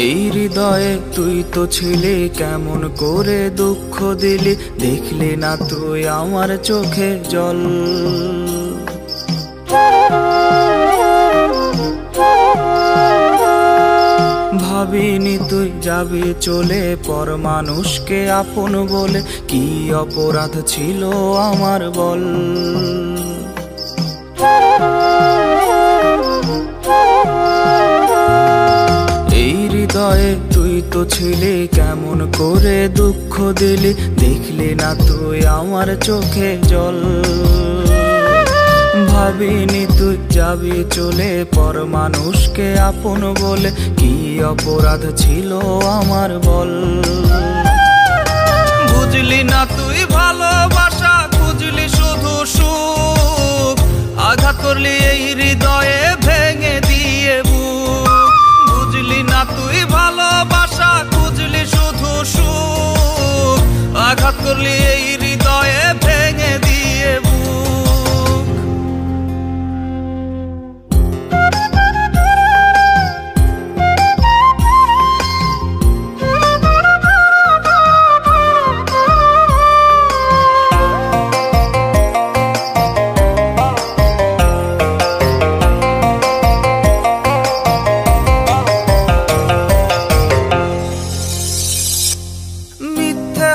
এই হৃদয়ে তুই তো ছিলে, কেমন করে দুঃখ দিলি, দেখলি না তুই আমার চোখে জল। ভাবিনি তুই যাবি চলে, পর মানুষকে আপন বলে, কি অপরাধ ছিল আমার বল। হৃদয়ে তুই তো ছিলে, কেমন করে দুঃখ দিলি, দেখলি না তুই আমার চোখে জল। ভাবিনি তুই যাবি চলে, পর মানুষকে আপন বলে, কি অপরাধ ছিল আমার বল। বুঝলি না তুই ভালোবাসা, খুঁজলি শুধু সুখ, আঘাত করলি এই হৃদয়ে ভেঙে দিয়ে বুক। বুঝলি না তুই ভালোবাসা, খুঁজলি শুধু সুখ, আঘাত করলি এই হৃদয়ে ভেঙে দিয়ে বুক।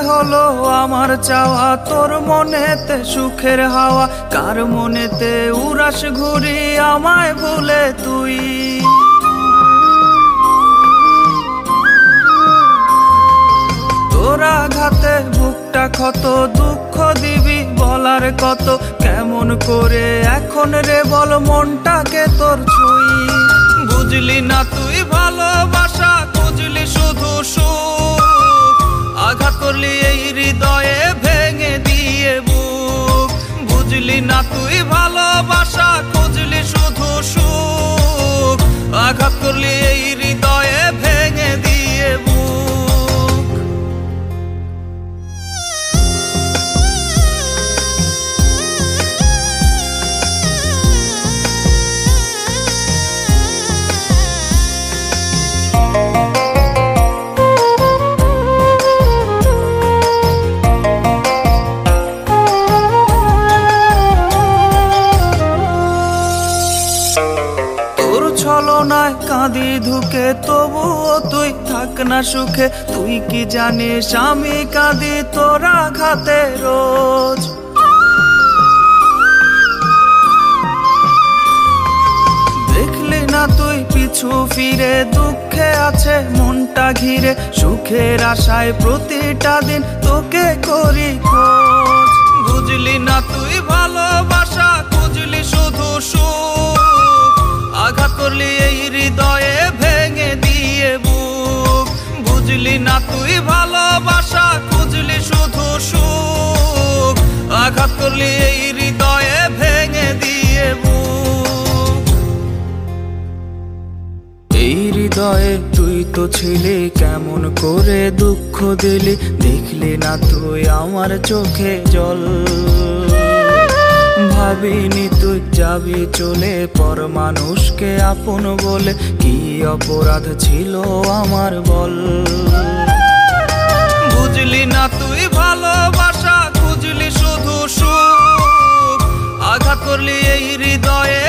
হলো আমার চাওয়া, তোর মনেতে সুখের হাওয়া, কার মনেতে উড়াস ঘুরি আমায় ভুলে তুই। তোর আঘাতে বুকটা ক্ষত, দুঃখ দিবি বলার কত, কেমন করে এখন রে বল মনটাকে তোর ছুঁই। বুঝলি না তুই ভালোবাসা, খুঁজলি শুধু সুখ, আঘাত করলি এই হৃদয়ে ভেঙে দিয়ে বুক। বুঝলি না তুই ভালোবাসা, খুঁজলি শুধু সুখ, আঘাত করলি এই হৃদয়ে ভেঙে দিয়ে বুক। ছলনায় কাঁদি ধুকে, তবুও তুই থাক না সুখে, তুই কি জানিস আমি কাঁদি তোর আঘাতে রোজ। দেখলি না তুই পিছু ফিরে, দুঃখে আছে মনটা ঘিরে, সুখের আশায় প্রতিটা দিন তোকে করি খোঁজ। বুঝলি না তুই ভালোবাসা, খুঁজলি শুধু সুখ, আঘাত করলি এই হৃদয়ে ভেঙে দিয়ে বুক। বুঝলি না তুই ভালোবাসা, খুঁজলি শুধু সুখ, আঘাত করলি এই হৃদয়ে ভেঙে দিয়ে বুক। এই হৃদয়ে তুই তো ছিলে, কেমন করে দুঃখ দিলি, দেখলি না তুই আমার চোখে জল। ভাবিনি তুই যাবি চলে, পর মানুষকে আপন বলে, কি অপরাধ ছিল আমার বল। বুঝলি না তুই ভালোবাসা, খুঁজলি শুধু সুখ, আঘাত করলি এই হৃদয়ে